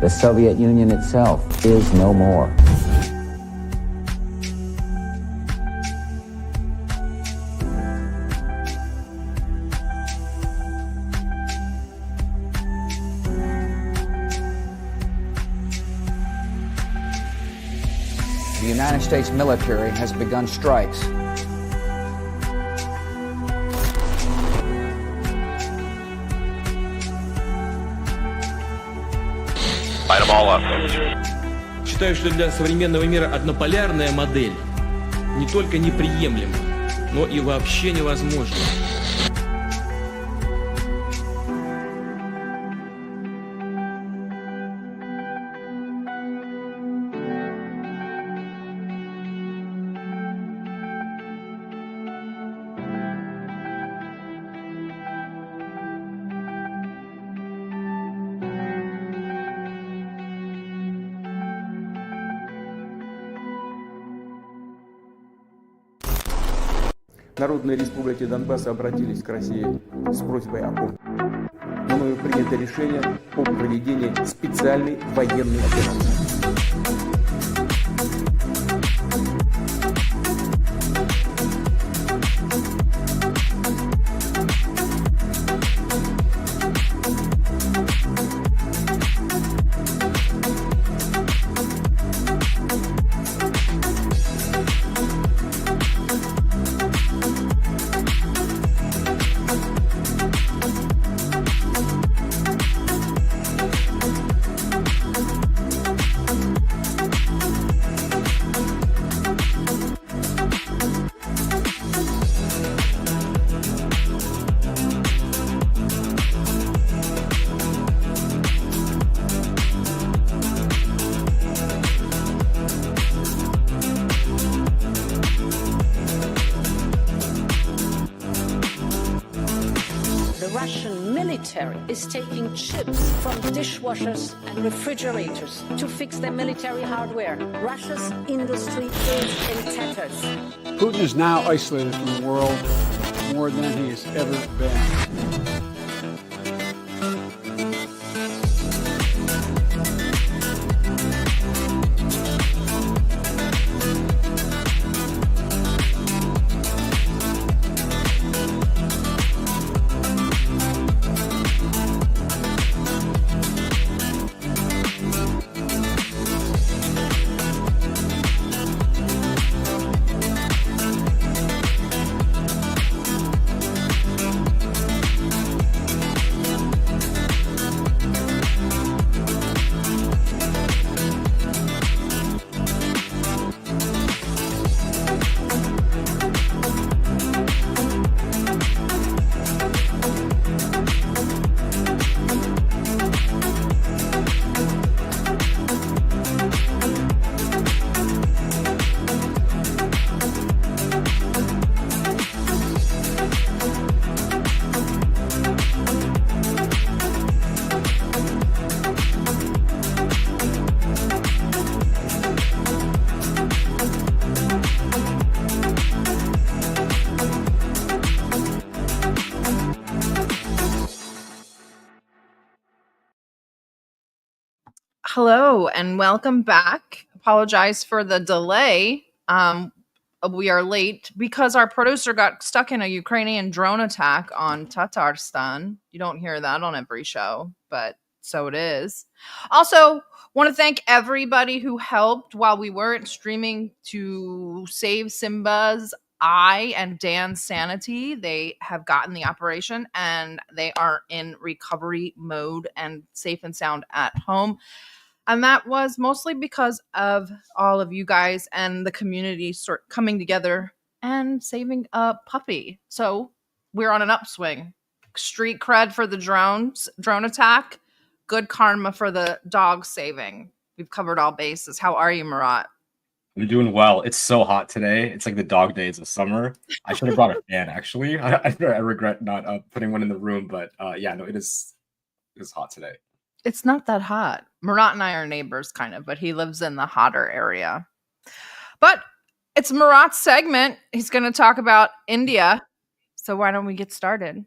The Soviet Union itself is no more. The United States military has begun strikes. Light them all up. Считаю, что для современного мира однополярная модель не только неприемлема, но и вообще невозможна. Народные республики Донбасса обратились к России с просьбой о помощи. Мною принято решение о проведении специальной военной операции. Is taking chips from dishwashers and refrigerators to fix their military hardware. Russia's industry is in tatters. Putin is now isolated from the world more than he has ever been. Hello and welcome back. Apologize for the delay. We are late because our producer got stuck in a Ukrainian drone attack on Tatarstan. You don't hear that on every show, but so it is. Also, want to thank everybody who helped while we weren't streaming to save Simba's eye and Dan's sanity. They have gotten the operation and they are in recovery mode and safe and sound at home. And that was mostly because of all of you guys and the community sort coming together and saving a puppy. So we're on an upswing. Street cred for the drone attack. Good karma for the dog saving. We've covered all bases. How are you, Murat? I'm doing well. It's so hot today. It's like the dog days of summer. I should have brought a fan, actually. I regret not putting one in the room, but yeah, no, it is hot today. It's not that hot. Murat and I are neighbors, kind of, but he lives in the hotter area. But it's Murat's segment. He's going to talk about India. So why don't we get started?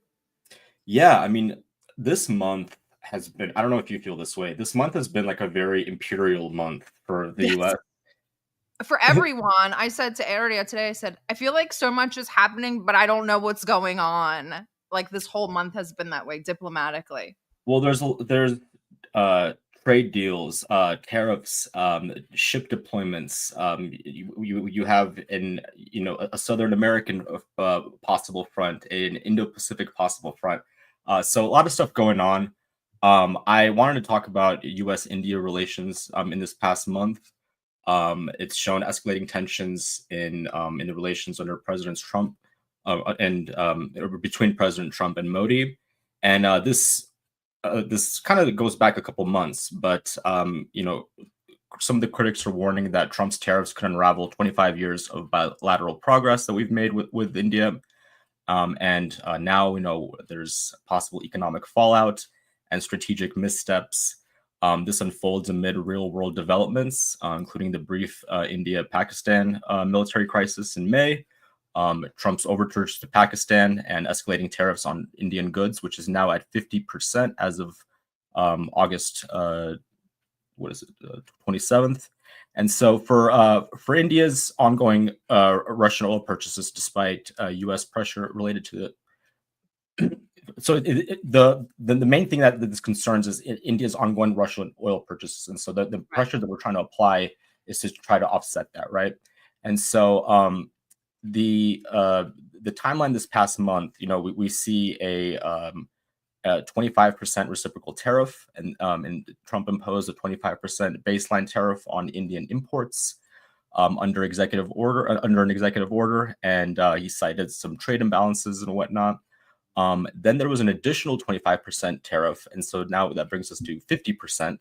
Yeah, I mean, this month has been, I don't know if you feel this way. This month has been like a very imperial month for the Yes. US. For everyone, I said to Aria today, I said, I feel like so much is happening, but I don't know what's going on. Like this whole month has been that way diplomatically. Well, there's trade deals, tariffs, ship deployments. You have a Southern American possible front, an Indo-Pacific possible front. So a lot of stuff going on. I wanted to talk about U.S.-India relations in this past month. It's shown escalating tensions in the relations under President Trump and between President Trump and Modi, and this kind of goes back a couple months, but some of the critics are warning that Trump's tariffs could unravel 25 years of bilateral progress that we've made with India, and now we know there's possible economic fallout and strategic missteps. This unfolds amid real-world developments, including the brief India-Pakistan military crisis in May, Trump's overtures to Pakistan, and escalating tariffs on Indian goods, which is now at 50% as of August 27th. And so for India's ongoing Russian oil purchases, despite U.S. pressure related to it. So the main thing that this concerns is India's ongoing Russian oil purchases, and so the pressure that we're trying to apply is to try to offset that, right? And so the timeline this past month, we see a 25% reciprocal tariff, and Trump imposed a 25% baseline tariff on Indian imports under an executive order, and he cited some trade imbalances and whatnot. Then there was an additional 25% tariff, and so now that brings us to 50%.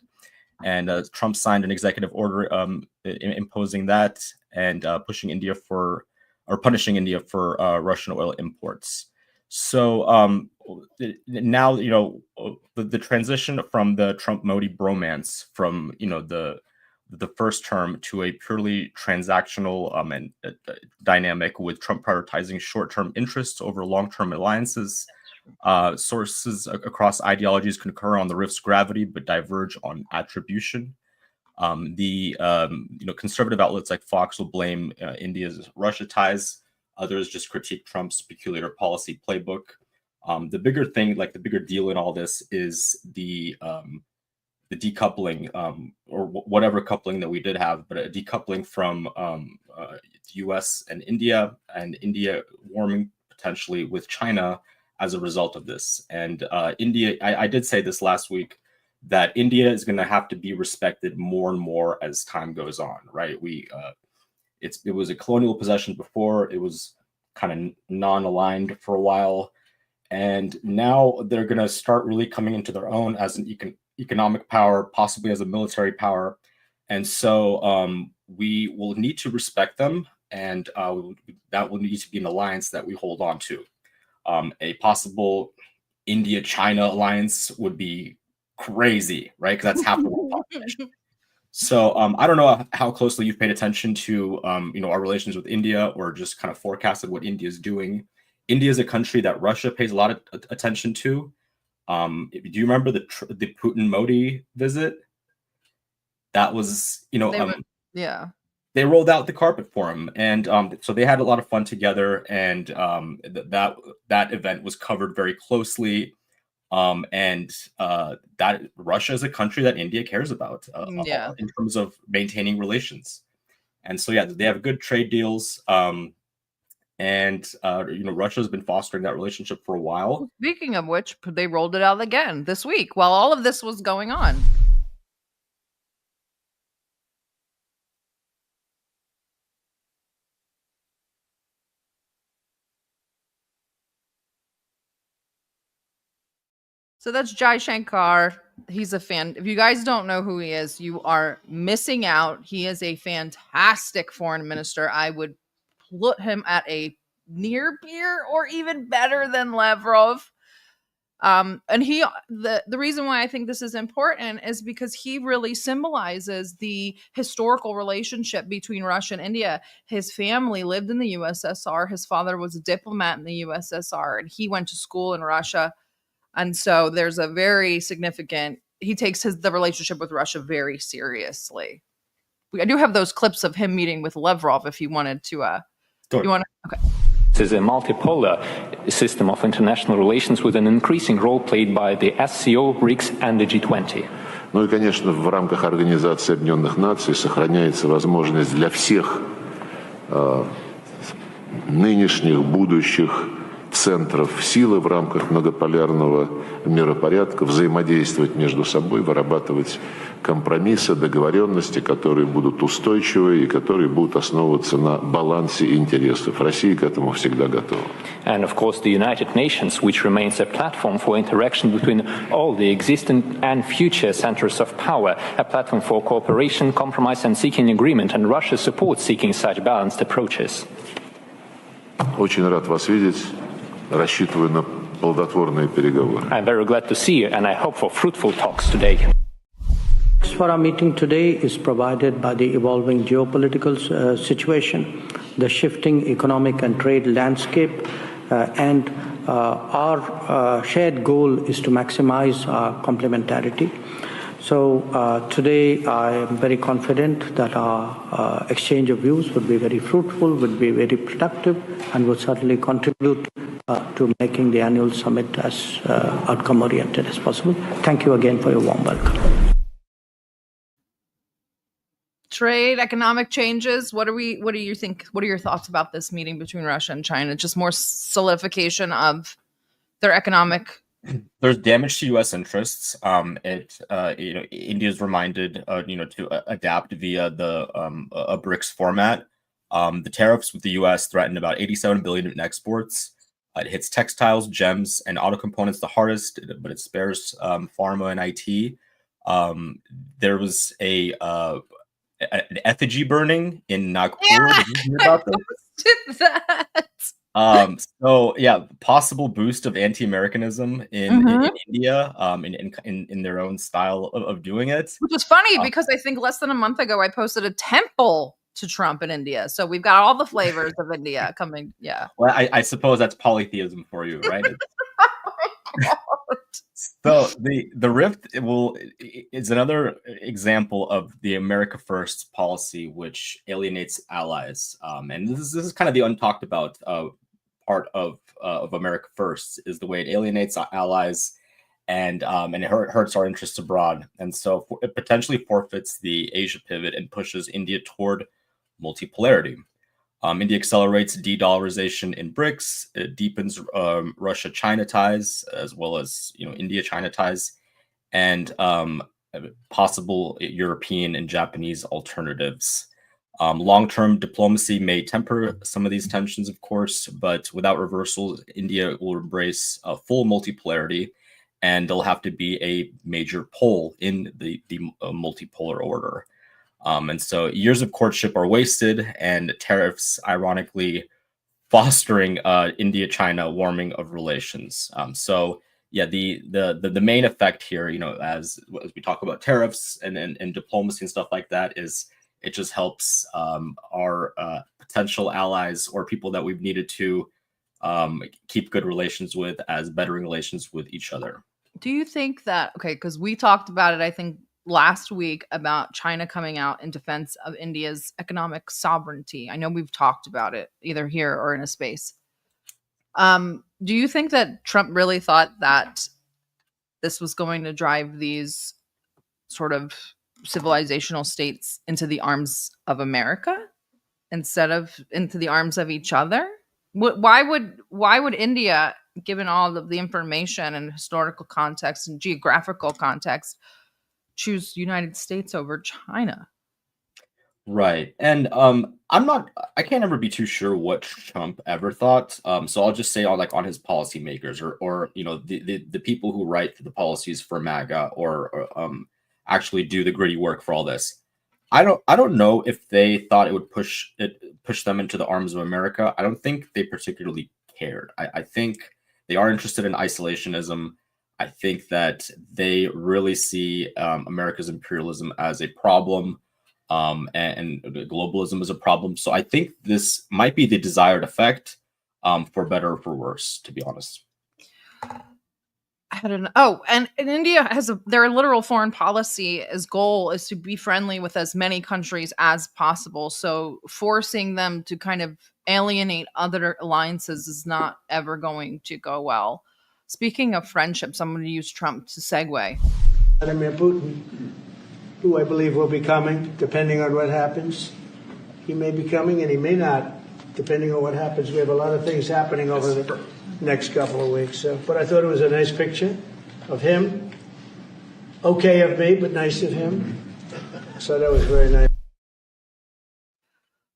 And Trump signed an executive order imposing that and punishing India for Russian oil imports. So now the transition from the Trump-Modi bromance from the first term to a purely transactional and dynamic, with Trump prioritizing short-term interests over long-term alliances. Sources across ideologies concur on the rift's gravity, but diverge on attribution. Conservative outlets like Fox will blame India's Russia ties. Others just critique Trump's peculiar policy playbook. The bigger thing, like the bigger deal in all this, is the decoupling, or whatever coupling that we did have, but a decoupling from the U.S. and India warming potentially with China as a result of this. And India, I did say this last week, that India is going to have to be respected more and more as time goes on, right? It was a colonial possession before. It was kind of non-aligned for a while, and now they're going to start really coming into their own as an economic power, possibly as a military power. And so we will need to respect them, and that will need to be an alliance that we hold on to. A possible India-China alliance would be crazy, right? Because that's half the world population. So I don't know how closely you've paid attention to our relations with India, or just kind of forecasted what India is doing. India is a country that Russia pays a lot of attention to. Do you remember the Putin-Modi visit? That was, they rolled out the carpet for him, and so they had a lot of fun together, and that event was covered very closely. And that Russia is a country that India cares about in terms of maintaining relations. And so, they have good trade deals. And Russia's been fostering that relationship for a while. Speaking of which, they rolled it out again this week while all of this was going on. So that's Jai Shankar. He's a fan. If you guys don't know who he is, you are missing out. He is a fantastic foreign minister. I would put him at a near peer or even better than Lavrov. And the reason why I think this is important is because he really symbolizes the historical relationship between Russia and India. His family lived in the USSR. His father was a diplomat in the USSR, and he went to school in Russia. And so there's a very significant, he takes the relationship with Russia very seriously. I do have those clips of him meeting with Lavrov if you wanted to, okay. This is a multipolar system of international relations with an increasing role played by the SCO, BRICS and the G20. Ну и, конечно, в рамках Организации Объединенных Наций сохраняется возможность для всех нынешних, будущих центров силы в рамках многополярного миропорядка взаимодействовать между собой, вырабатывать компромиссы, договоренности, которые будут устойчивы и которые будут основываться на балансе интересов. Россия к этому всегда готова. And of course the United Nations, which remains a platform for interaction between all the existing and future centers of power, a platform for cooperation, compromise and seeking agreement, and Russia supports seeking such balanced approaches. Очень рад вас видеть. Рассчитываю на плодотворные переговоры. I'm very glad to see you, and I hope for fruitful talks today. For our meeting today is provided by the evolving geopolitical situation, the shifting economic and trade landscape, and our shared goal is to maximize our complementarity. So today I am very confident that our exchange of views would be very fruitful, would be very productive, and would certainly contribute to making the annual summit as outcome-oriented as possible. Thank you again for your warm welcome. Trade, economic changes. What do you think? What are your thoughts about this meeting between Russia and China? Just more solidification of their economic. There's damage to U.S. interests. India is reminded, to adapt via the a BRICS format. The tariffs with the U.S. threaten about $87 billion in exports. It hits textiles, gems, and auto components the hardest, but it spares pharma and IT. There was an effigy burning in Nagpur. Yeah, did you hear about this? That. So yeah, possible boost of anti-Americanism in India, in their own style of doing it. Which is funny because I think less than a month ago I posted a temple to Trump in India. So we've got all the flavors of India coming. Yeah. Well, I suppose that's polytheism for you, right? So the rift is another example of the America First policy, which alienates allies. And this is kind of the untalked about part of America First, is the way it alienates allies and it hurts our interests abroad. And so it potentially forfeits the Asia pivot and pushes India toward multipolarity. India accelerates de-dollarization in BRICS. It deepens Russia-China ties, as well as India-China ties, and possible European and Japanese alternatives. Long-term diplomacy may temper some of these tensions, of course, but without reversals, India will embrace full multipolarity, and there'll have to be a major pole in the multipolar order. And so years of courtship are wasted, and tariffs, ironically, fostering India-China warming of relations. So yeah, the main effect here, as we talk about tariffs and diplomacy and stuff like that, is it just helps our potential allies or people that we've needed to keep good relations with as bettering relations with each other. Do you think that, because we talked about it, I think, last week about China coming out in defense of India's economic sovereignty. I know we've talked about it either here or in a space. Do you think that Trump really thought that this was going to drive these sort of civilizational states into the arms of America instead of into the arms of each other? Why would India, given all of the information and historical context and geographical context, choose United States over China? Right. And I can't ever be too sure what Trump ever thought. So I'll just say on his policymakers or the people who write the policies for MAGA or actually do the gritty work for all this. I don't know if they thought it would push them into the arms of America. I don't think they particularly cared. I think they are interested in isolationism. I think that they really see America's imperialism as a problem, and globalism as a problem. So I think this might be the desired effect, for better or for worse, to be honest. I don't know. Oh, and India has their literal foreign policy as goal is to be friendly with as many countries as possible. So forcing them to kind of alienate other alliances is not ever going to go well. Speaking of friendships, I'm going to use Trump to segue. Vladimir Putin, who I believe will be coming, depending on what happens. He may be coming and he may not, depending on what happens. We have a lot of things happening over the next couple of weeks. So, but I thought it was a nice picture of him. Okay of me, but nice of him. So that was very nice.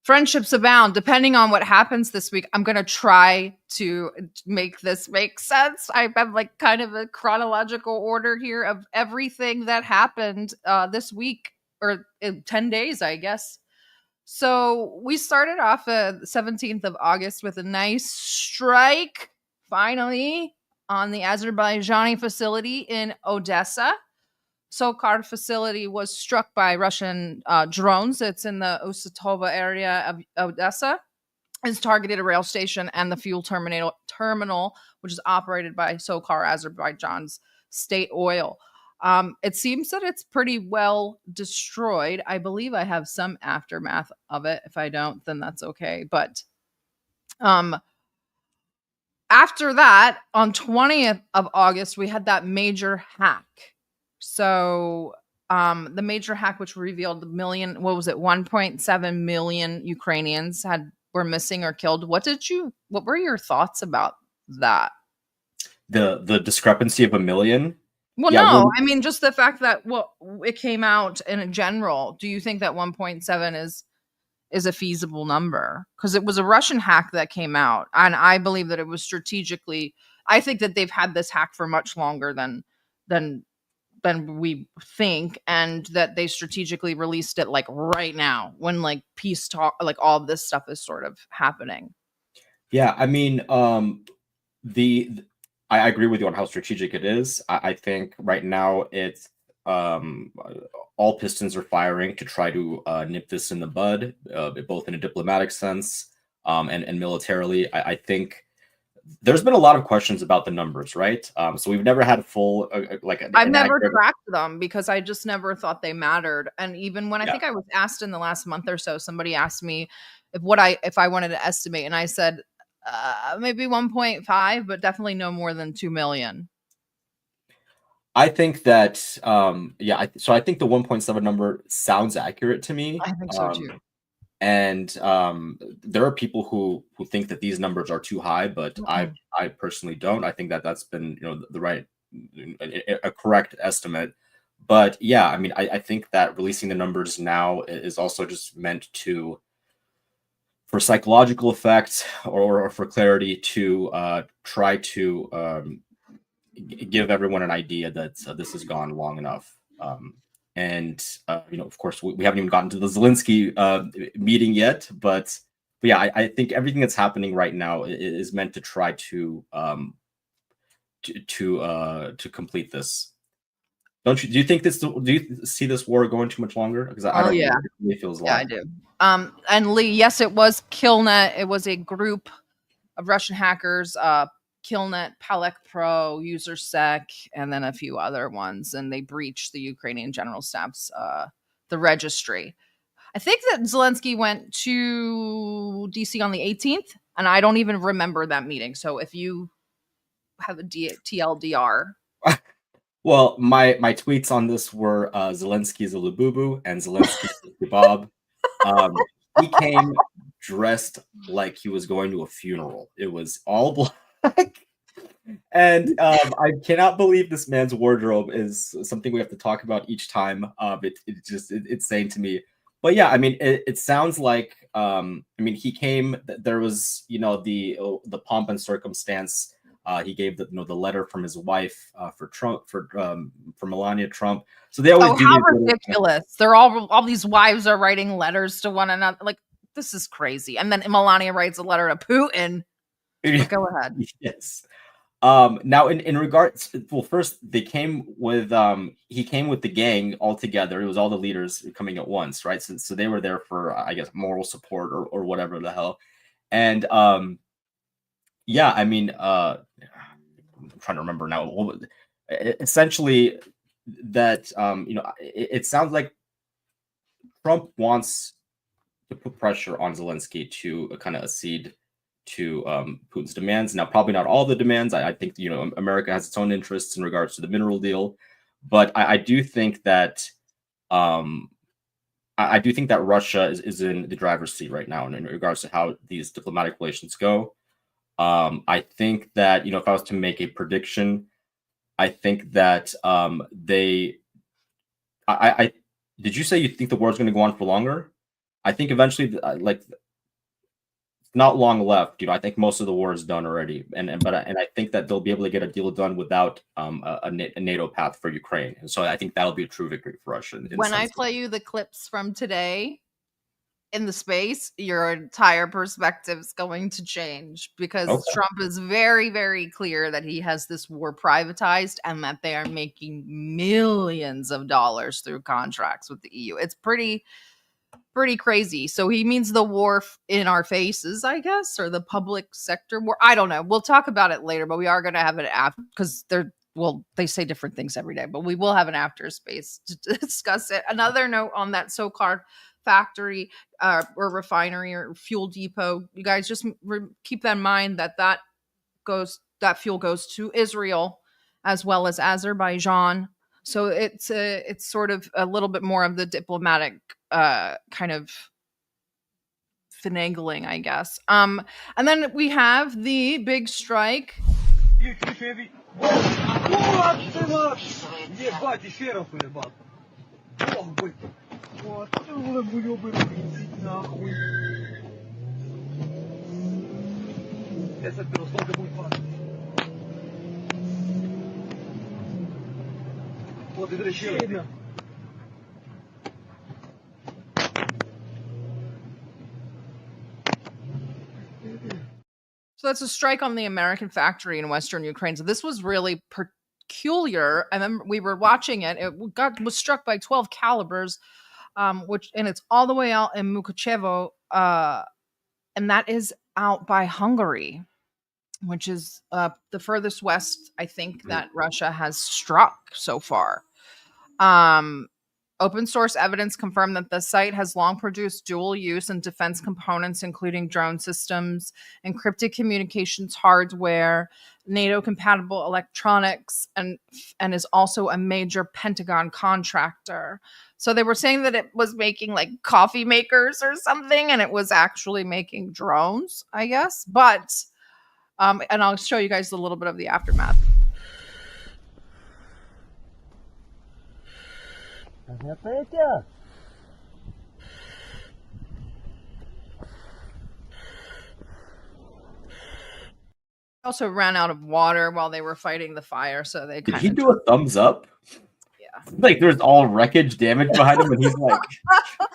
Friendships abound. Depending on what happens this week, I'm going to try to make this make sense. I have like kind of a chronological order here of everything that happened this week, or in 10 days, I guess. So we started off the 17th of August with a nice strike, finally, on the Azerbaijani facility in Odessa. Sokar facility was struck by Russian drones. It's in the Ossetova area of Odessa. It's targeted a rail station and the fuel terminal, which is operated by Sokar, Azerbaijan's state oil. It seems that it's pretty well destroyed. I believe I have some aftermath of it. If I don't, then that's okay. But after that, on 20th of August, we had that major hack. So the major hack, which revealed 1.7 million Ukrainians were missing or killed. What were your thoughts about that? The discrepancy of 1 million? Well, yeah, no, I mean, just the fact that it came out in general. Do you think that 1.7 is a feasible number? Because it was a Russian hack that came out, and I believe that it was strategically. I think that they've had this hack for much longer than we think, and that they strategically released it like right now when like peace talk, like all of this stuff is sort of happening. Yeah, I mean, I agree with you on how strategic it is. I think right now it's all pistons are firing to try to nip this in the bud, both in a diplomatic sense and militarily. I think there's been a lot of questions about the numbers, right? So we've never had a full I've never tracked them because I just never thought they mattered. And even when I think I was asked in the last month or so, somebody asked me if I wanted to estimate, and I said maybe 1.5, but definitely no more than 2 million. I think that so I think the 1.7 number sounds accurate to me. I think so too. And there are people who think that these numbers are too high, but I personally don't. I think that that's been the right, a correct estimate. But yeah, I mean, I think that releasing the numbers now is also just meant for psychological effect or for clarity to try to give everyone an idea that this has gone long enough. And of course, we haven't even gotten to the Zelensky meeting yet, but yeah, I think everything that's happening right now is meant to try to complete this. Don't you? Do you think this? Do you see this war going too much longer? Because I don't. Yeah, it really feels long. I do. And Lee, yes, it was Killnet. It was a group of Russian hackers. Killnet, Palek Pro, UserSec, and then a few other ones, and they breached the Ukrainian General Staff's the registry. I think that Zelensky went to DC on the 18th, and I don't even remember that meeting. So if you have a TLDR. Well, my tweets on this were Zelensky's a Labubu and Zelensky's a kebab. He came dressed like he was going to a funeral. It was all black. And I cannot believe this man's wardrobe is something we have to talk about each time. It's insane to me. But yeah, I mean, it sounds like he came. There was the pomp and circumstance. He gave the letter from his wife for Trump for Melania Trump. So they always do. How ridiculous! They're all these wives are writing letters to one another. Like, this is crazy. And then Melania writes a letter to Putin. Go ahead. Yes. Now in regards, well, first he came with the gang all together. It was all the leaders coming at once, right? So they were there for, I guess, moral support or whatever the hell. And yeah, I mean, I'm trying to remember now. essentially that it sounds like Trump wants to put pressure on Zelensky to kind of accede to Putin's demands. Now, probably not all the demands. I think America has its own interests in regards to the mineral deal, but I do think that I do think that Russia is in the driver's seat right now in regards to how these diplomatic relations go. I think that if I was to make a prediction, I think that did you say you think the war is going to go on for longer? I think eventually, not long left. I think most of the war is done already, and I think that they'll be able to get a deal done without a NATO path for Ukraine, and so I think that'll be a true victory for Russia. When I play you the clips from today in the space, your entire perspective is going to change because Trump is very, very clear that he has this war privatized and that they are making millions of dollars through contracts with the EU. It's pretty crazy. So he means the war in our faces, I guess, or the public sector war. I don't know. We'll talk about it later, but we are going to have it after because they say different things every day, but we will have an after space to discuss it. Another note on that so-called factory or refinery or fuel depot, you guys just keep that in mind that fuel goes to Israel as well as Azerbaijan. So it's sort of a little bit more of the diplomatic kind of finagling, I guess. And then we have the big strike. So that's a strike on the American factory in Western Ukraine. So this was really peculiar. I remember we were watching it. It was struck by 12 calibers, and it's all the way out in Mukachevo, and that is out by Hungary, which is the furthest west, I think, that Russia has struck so far. Open source evidence confirmed that the site has long produced dual use and defense components, including drone systems, encrypted communications hardware, NATO compatible electronics, and is also a major Pentagon contractor. So they were saying that it was making like coffee makers or something, and it was actually making drones, I guess. But and I'll show you guys a little bit of the aftermath. Also ran out of water while they were fighting the fire, so they did he do a thumbs up? Yeah, like there's all wreckage damage behind him, and he's like, oh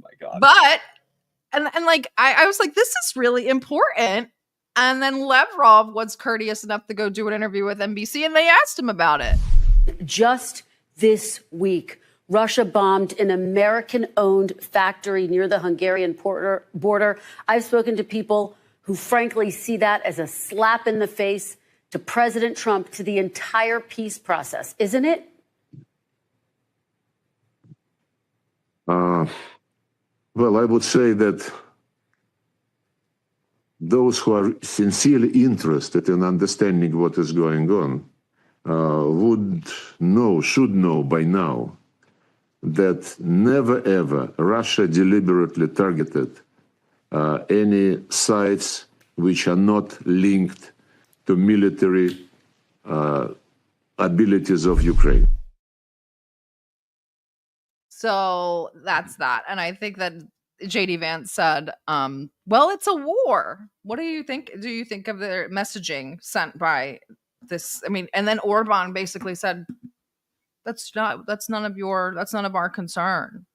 my god. But and like I was like, this is really important. And then Lavrov was courteous enough to go do an interview with NBC, and they asked him about it. Just this week, Russia bombed an American-owned factory near the Hungarian border. I've spoken to people who frankly see that as a slap in the face to President Trump, to the entire peace process, isn't it? Well, I would say that those who are sincerely interested in understanding what is going on should know by now that never ever Russia deliberately targeted any sites which are not linked to military abilities of Ukraine. So that's that. And I think that JD Vance said, well, it's a war. What do you think? Do you think of their messaging sent by this? I mean, and then Orban basically said, that's none of our concern.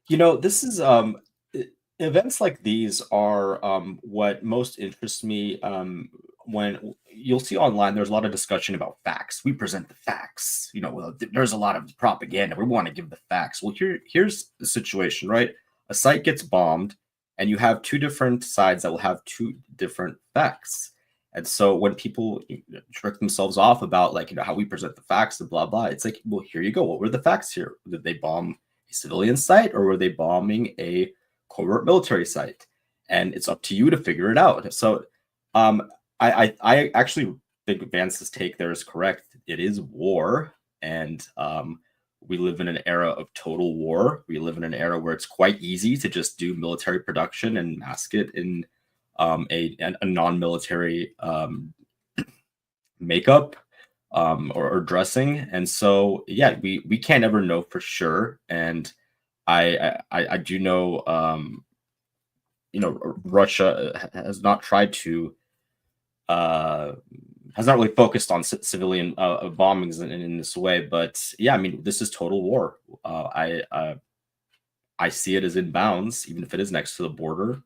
This is events like these are what most interests me. When you'll see online, there's a lot of discussion about facts. We present the facts. There's a lot of propaganda. We want to give the facts. Well, here's the situation, right? A site gets bombed, and you have two different sides that will have two different facts. And so when people trick themselves off about like, how we present the facts and blah, blah, it's like, well, here you go. What were the facts here? Did they bomb a civilian site or were they bombing a covert military site? And it's up to you to figure it out. So I actually think Vance's take there is correct. It is war. And we live in an era of total war. We live in an era where it's quite easy to just do military production and mask it in a non-military makeup or dressing. And so, yeah, we can't ever know for sure. And I do know, Russia has not tried to, has not really focused on civilian bombings in this way. But yeah, I mean, this is total war. I see it as in bounds, even if it is next to the border.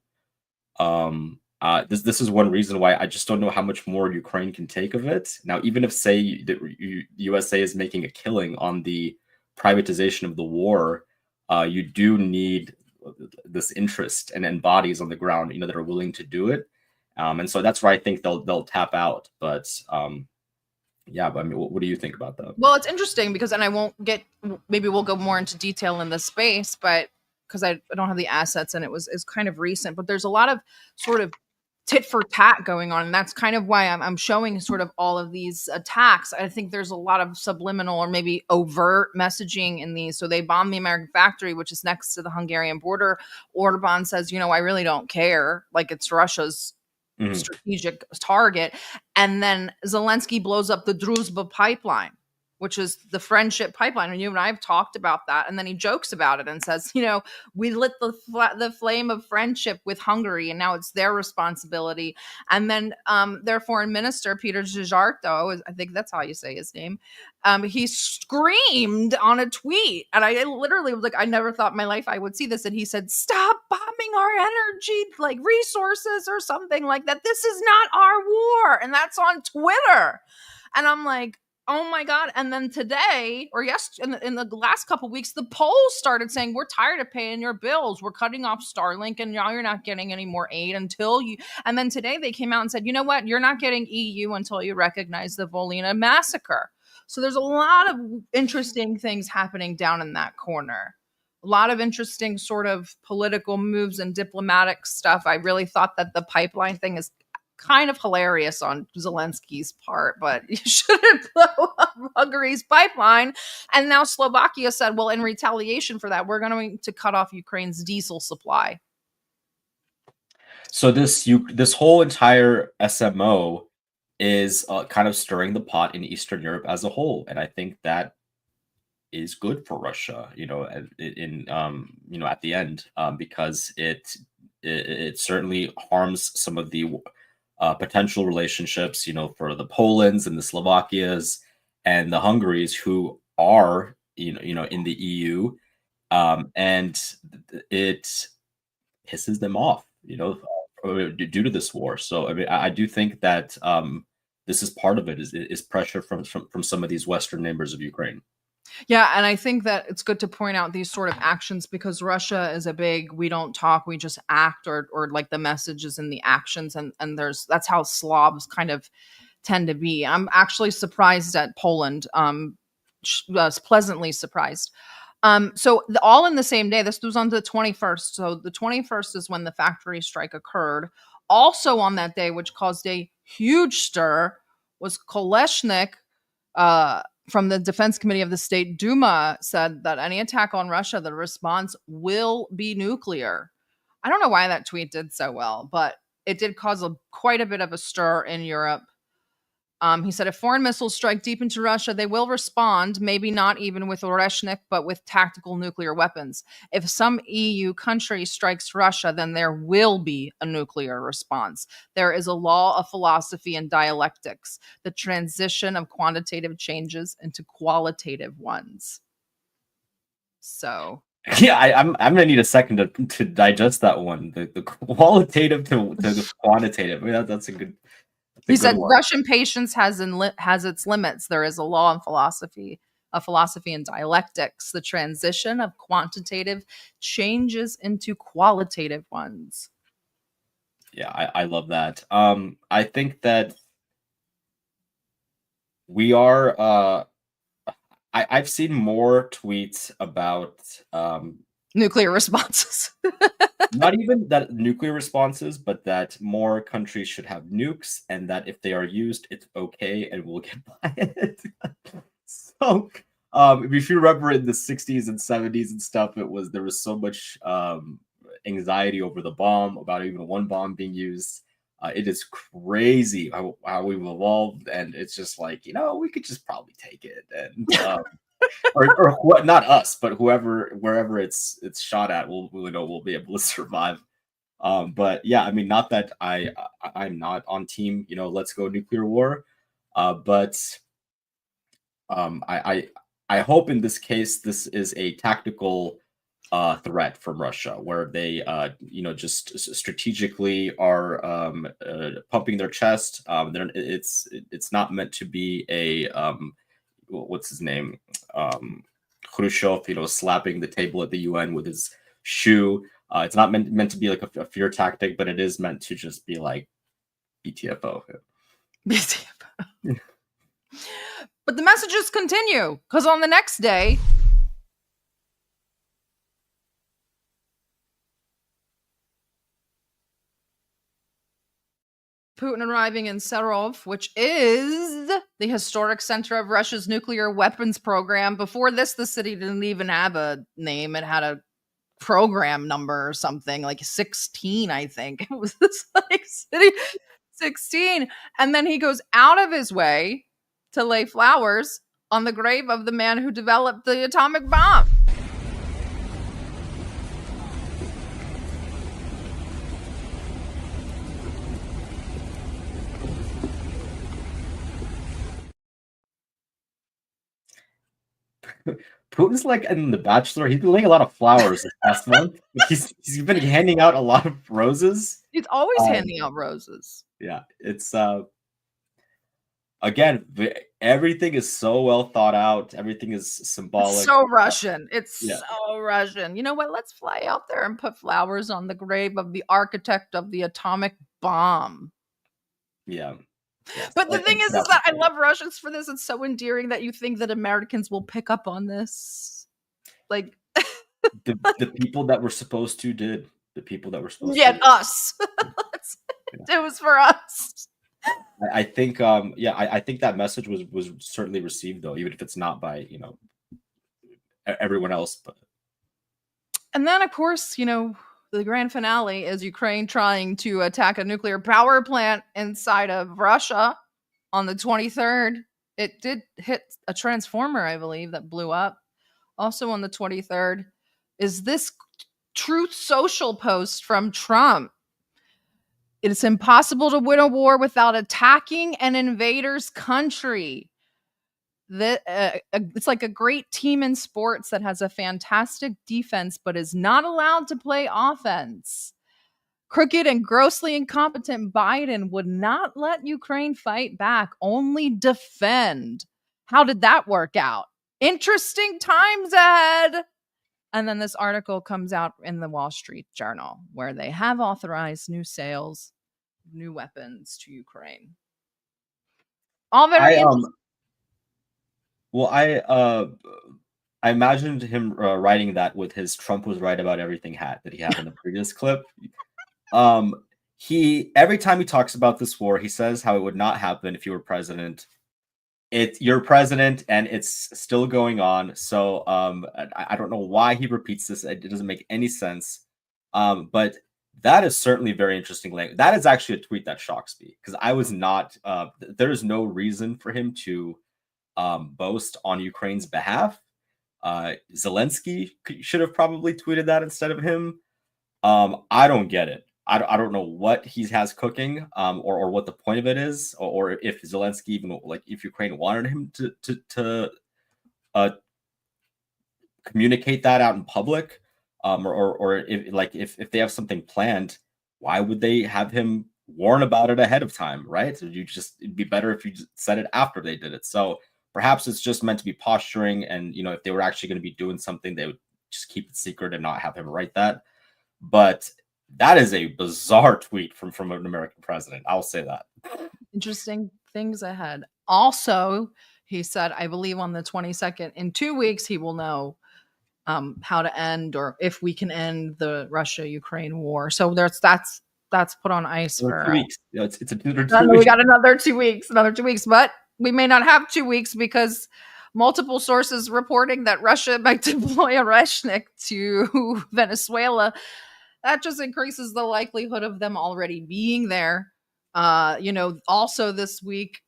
This is one reason why I just don't know how much more Ukraine can take of it. Now, even if, say, the USA is making a killing on the privatization of the war, you do need this interest and bodies on the ground, that are willing to do it. And so that's where I think they'll tap out. But yeah, but I mean, what do you think about that? Well, it's interesting because, and I won't get, maybe we'll go more into detail in this space, but because I don't have the assets and it's kind of recent, but there's a lot of sort of tit for tat going on. And that's kind of why I'm showing sort of all of these attacks. I think there's a lot of subliminal or maybe overt messaging in these. So they bomb the American factory, which is next to the Hungarian border. Orban says, I really don't care. Like it's Russia's strategic target. And then Zelensky blows up the Druzhba pipeline, which is the friendship pipeline. And you and I have talked about that. And then he jokes about it and says, we lit the flame of friendship with Hungary, and now it's their responsibility. And then their foreign minister, Peter Szijjártó, I think that's how you say his name, he screamed on a tweet. And I literally was like, I never thought in my life I would see this. And he said, stop bombing our energy, like resources or something like that. This is not our war. And that's on Twitter. And I'm like, oh my God. And then today, or in the last couple of weeks, the Poles started saying, we're tired of paying your bills. We're cutting off Starlink and now you're not getting any more aid until you. And then today they came out and said, you know what? You're not getting EU until you recognize the Volhynia massacre. So there's a lot of interesting things happening down in that corner. A lot of interesting sort of political moves and diplomatic stuff. I really thought that the pipeline thing is kind of hilarious on Zelensky's part, but you shouldn't blow up Hungary's pipeline. And now Slovakia said, well, in retaliation for that, we're going to cut off Ukraine's diesel supply. So this whole entire SMO is kind of stirring the pot in Eastern Europe as a whole, and I think that is good for Russia, at the end, because it certainly harms some of the potential relationships, for the Polands and the Slovakias and the Hungaries who are, in the EU, and it pisses them off, due to this war. So I mean, I do think that this is part of it is pressure from some of these Western neighbors of Ukraine. Yeah, and I think that it's good to point out these sort of actions because Russia is a big, we don't talk, we just act, or like the messages and the actions, and that's how Slavs kind of tend to be. I'm actually surprised at Poland. Was pleasantly surprised. So all in the same day. This was on the 21st. So the 21st is when the factory strike occurred. Also on that day, which caused a huge stir, was Kolesnik, from the Defense Committee of the State Duma, said that any attack on Russia, the response will be nuclear. I don't know why that tweet did so well, but it did cause quite a bit of a stir in Europe. He said, if foreign missiles strike deep into Russia, they will respond, maybe not even with Oreshnik, but with tactical nuclear weapons. If some EU country strikes Russia, then there will be a nuclear response. There is a law of philosophy and dialectics, the transition of quantitative changes into qualitative ones. So... Yeah, I'm gonna need a second to digest that one. The qualitative to the quantitative. I mean, that's a good... He said Russian patience has its limits. There is a law in philosophy and dialectics, the transition of quantitative changes into qualitative ones. Yeah, I love that. I think that we are. I've seen more tweets about Nuclear responses. not even that nuclear responses, but that more countries should have nukes, and that if they are used, it's okay, and we'll get by it. So, if you remember in the 60s and 70s and stuff, there was so much anxiety over the bomb, about even one bomb being used. It is crazy how we've evolved, and it's just like, we could just probably take it, and or not us, but wherever it's shot at, we'll be able to survive. But yeah, I mean, not that I'm not on team, let's go nuclear war, but I hope in this case this is a tactical threat from Russia, where they just strategically are pumping their chest. It's not meant to be a what's his name, Khrushchev, slapping the table at the UN with his shoe. It's not meant to be like a fear tactic, but it is meant to just be like BTFO. BTFO. But the messages continue, because on the next day, Putin arriving in Serov, which is the historic center of Russia's nuclear weapons program. Before this, the city didn't even have a name. It had a program number or something, like 16, I think. It was this like city 16. And then he goes out of his way to lay flowers on the grave of the man who developed the atomic bomb. Putin's like in The Bachelor. He's been laying a lot of flowers this past month. He's been handing out a lot of roses. He's always handing out roses. Yeah, it's again, everything is so well thought out. Everything is symbolic. It's so Russian. So Russian. You know what? Let's fly out there and put flowers on the grave of the architect of the atomic bomb. Yeah. But the thing is that I love Russians for this. It's so endearing that you think that Americans will pick up on this. Like the people that were supposed to did. The people that were supposed to. Yeah, us. It was for us. I think I think that message was certainly received, though, even if it's not by everyone else. But and then of course, the grand finale is Ukraine trying to attack a nuclear power plant inside of Russia on the 23rd. It did hit a transformer, I believe, that blew up. Also on the 23rd is this Truth Social post from Trump. It is impossible to win a war without attacking an invader's country. It's like a great team in sports that has a fantastic defense but is not allowed to play offense. Crooked and grossly incompetent Biden would not let Ukraine fight back, only defend. How did that work out? Interesting times ahead. And then this article comes out in the Wall Street Journal where they have authorized new sales, new weapons to Ukraine. All very interesting. Well, I imagined him writing that with his "Trump was right about everything" hat that he had in the previous clip. Every time he talks about this war, he says how it would not happen if you were president. You're president, and it's still going on. So I don't know why he repeats this. It doesn't make any sense. But that is certainly very interesting language. That is actually a tweet that shocks me, because I was not. There is no reason for him to boast on Ukraine's behalf. Zelensky should have probably tweeted that instead of him. I don't get it. I don't know what he has cooking, or what the point of it is, or if Zelensky even, like, if Ukraine wanted him to communicate that out in public, or if they have something planned, why would they have him warn about it ahead of time, right? So it'd be better if you said it after they did it. So perhaps it's just meant to be posturing, and if they were actually going to be doing something, they would just keep it secret and not have him write that. But That is a bizarre tweet from an American president. I'll say that. Interesting things ahead. Also, he said, I believe on the 22nd, in 2 weeks, he will know how to end, or if we can end the Russia-Ukraine war. So that's put on ice for 2 weeks. It's another 2 we weeks. got another 2 weeks, but we may not have 2 weeks because multiple sources reporting that Russia might deploy a Reshnik to Venezuela. That just increases the likelihood of them already being there. Also this week,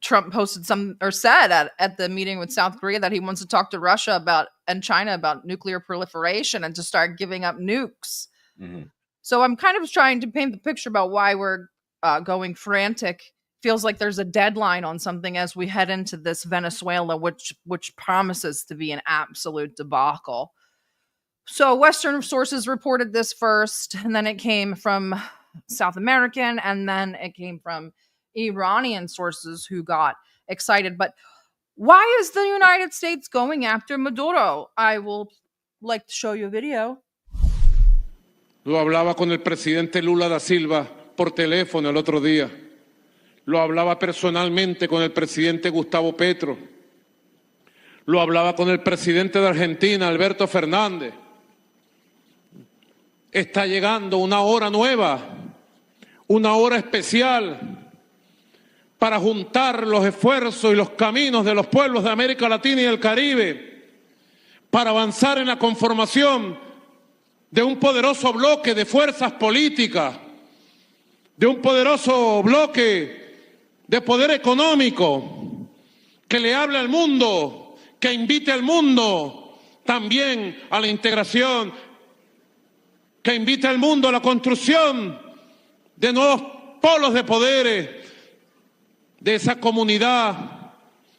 Trump posted said at the meeting with South Korea that he wants to talk to Russia and China about nuclear proliferation and to start giving up nukes. Mm-hmm. So I'm kind of trying to paint the picture about why we're going frantic. Feels like there's a deadline on something as we head into this Venezuela, which promises to be an absolute debacle. So Western sources reported this first, and then it came from South American, and then it came from Iranian sources who got excited. But why is the United States going after Maduro? I will like to show you a video. Lo hablaba con el presidente Lula da Silva por teléfono el otro día. Lo hablaba personalmente con el presidente Gustavo Petro. Lo hablaba con el presidente de Argentina, Alberto Fernández. Está llegando una hora nueva, una hora especial para juntar los esfuerzos y los caminos de los pueblos de América Latina y el Caribe, para avanzar en la conformación de un poderoso bloque de fuerzas políticas, de un poderoso bloque de poder económico que le hable al mundo, que invite al mundo también a la integración, que invite al mundo a la construcción de nuevos polos de poderes, de esa comunidad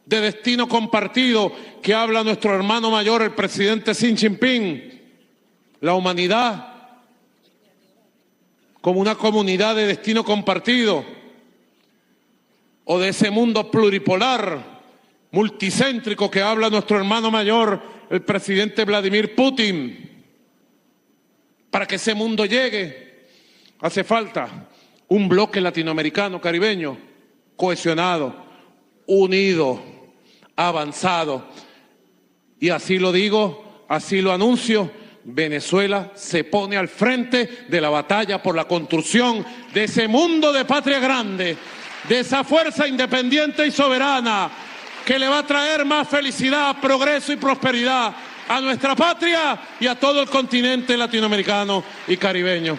de destino compartido que habla nuestro hermano mayor, el presidente Xi Jinping. La humanidad como una comunidad de destino compartido, o de ese mundo pluripolar, multicéntrico que habla nuestro hermano mayor, el presidente Vladimir Putin. Para que ese mundo llegue, hace falta un bloque latinoamericano, caribeño, cohesionado, unido, avanzado. Y así lo digo, así lo anuncio, Venezuela se pone al frente de la batalla por la construcción de ese mundo de patria grande, de esa fuerza independiente y soberana que le va a traer más felicidad, progreso y prosperidad a nuestra patria y a todo el continente latinoamericano y caribeño.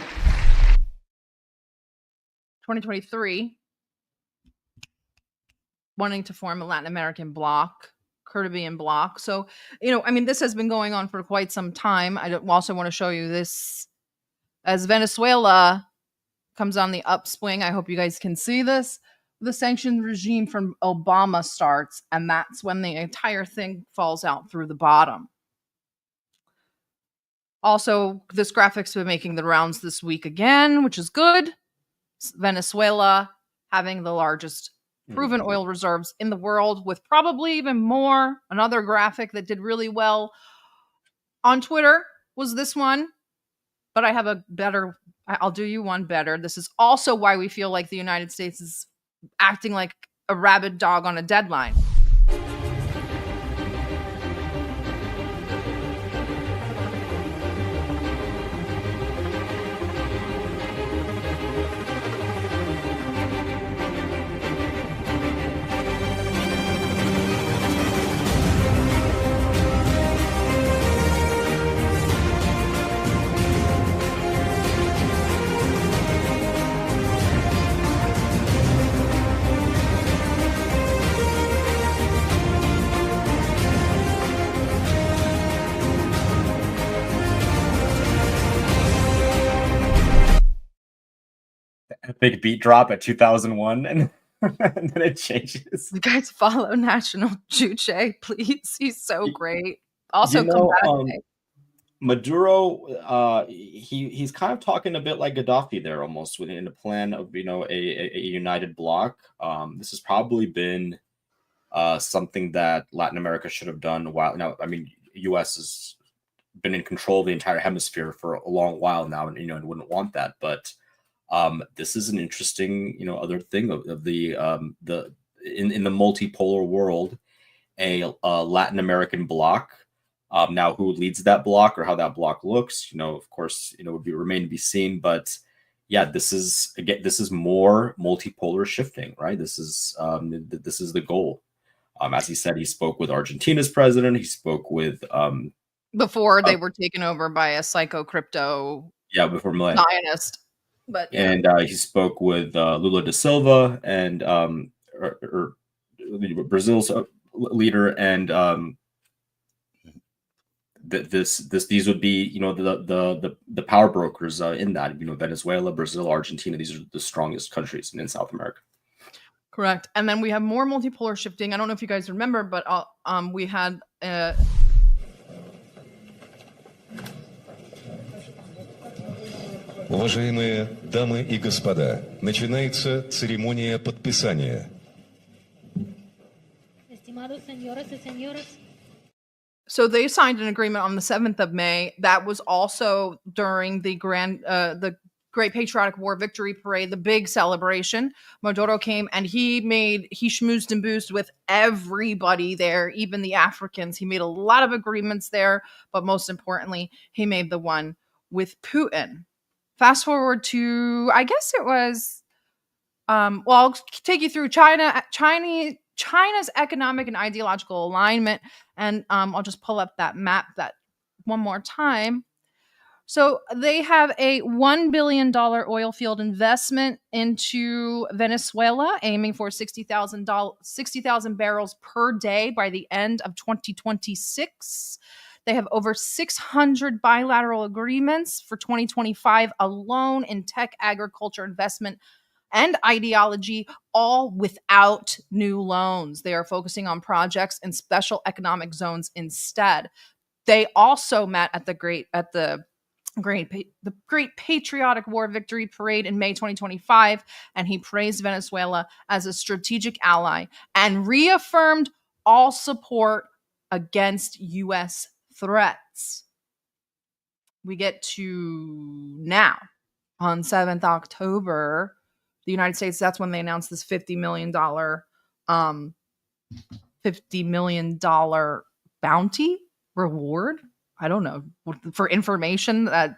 2023, wanting to form a Latin American bloc, Caribbean bloc. So, this has been going on for quite some time. I also want to show you this as Venezuela comes on the upswing. I hope you guys can see this. The sanctions regime from Obama starts, and that's when the entire thing falls out through the bottom. Also, this graphic's been making the rounds this week again, which is good. Venezuela having the largest proven oil reserves in the world, with probably even more. Another graphic that did really well on Twitter was this one, but I have a better, I'll do you one better. This is also why we feel like the United States is acting like a rabid dog on a deadline. Big beat drop at 2001, and then it changes. You guys follow National Juche, please. He's so great. Also, Maduro, he's kind of talking a bit like Gaddafi there, almost within the plan of a united bloc. This has probably been something that Latin America should have done. U.S. is been in control of the entire hemisphere for a long while now, and and wouldn't want that. But this is an interesting other thing of the in the multipolar world, a Latin American bloc. Now, who leads that bloc or how that bloc looks, of course, would remain to be seen. But yeah, this is more multipolar shifting, right? This is the goal. As he said, he spoke with Argentina's president. He spoke with before they were taken over by a psycho crypto before Millet. Zionist. But and he spoke with Lula da Silva and or Brazil's leader, and these would be the power brokers in that Venezuela, Brazil, Argentina. These are the strongest countries in South America. Correct. And then we have more multipolar shifting. I don't know if you guys remember, but we had Уважаемые дамы и господа, начинается церемония подписания. So they signed an agreement on the 7th of May. That was also during the Great Patriotic War Victory Parade, the big celebration. Maduro came and he schmoozed and boozed with everybody there, even the Africans. He made a lot of agreements there, but most importantly, he made the one with Putin. Fast forward to, I guess it was, I'll take you through China's economic and ideological alignment, and I'll just pull up that map that one more time. So they have a $1 billion oil field investment into Venezuela, aiming for 60,000 barrels per day by the end of 2026. They have over 600 bilateral agreements for 2025 alone in tech, agriculture, investment, and ideology, all without new loans. They are focusing on projects in special economic zones instead. They also met at the Great Patriotic War Victory Parade in May 2025, and he praised Venezuela as a strategic ally and reaffirmed all support against U.S. threats. We get to now on 7th October, the United States, that's when they announced this $50 million bounty reward. I don't know, for information that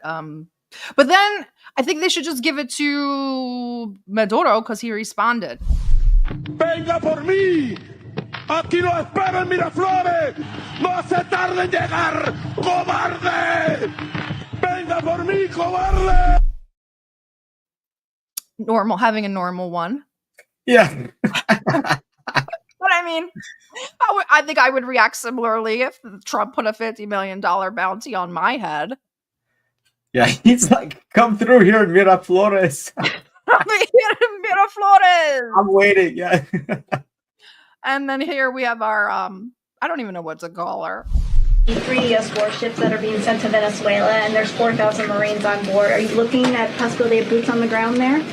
but then I think they should just give it to Maduro because he responded. Venga por mí. Aquí lo espero en Miraflores. No se tarde en llegar, cobarde. Venga por mí, cobarde. Having a normal one. Yeah. But I mean, I think I would react similarly if Trump put a $50 million bounty on my head. Yeah, he's like, come through here in Miraflores. I'm waiting, yeah. And then here we have our, I don't even know what to call her. 3 U.S. warships that are being sent to Venezuela, and there's 4,000 Marines on board. Are you looking at possibility of boots on the ground there?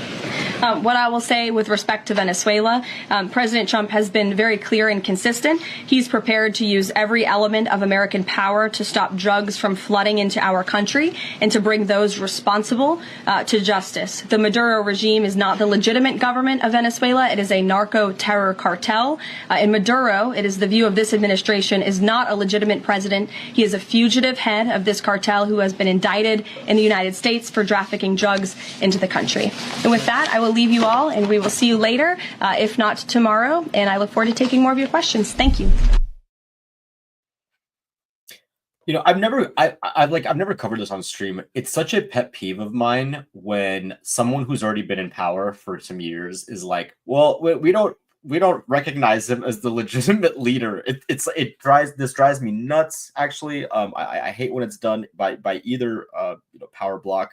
What I will say with respect to Venezuela, President Trump has been very clear and consistent. He's prepared to use every element of American power to stop drugs from flooding into our country and to bring those responsible to justice. The Maduro regime is not the legitimate government of Venezuela. It is a narco-terror cartel. In Maduro, it is the view of this administration, is not a legitimate president. He is a fugitive head of this cartel who has been indicted in the United States for trafficking drugs into the country. And with that, I will leave you all, and we will see you later, if not tomorrow. And I look forward to taking more of your questions. Thank you. I've never covered this on stream. It's such a pet peeve of mine when someone who's already been in power for some years is like, well, we don't recognize him as the legitimate leader. This drives me nuts. Actually, I hate when it's done by either power block.